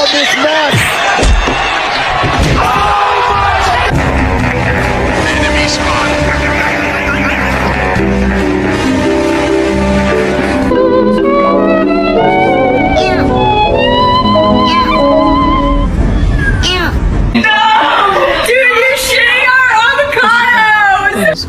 on this match. Enemy spotted. Dude, you're shitting our avocados!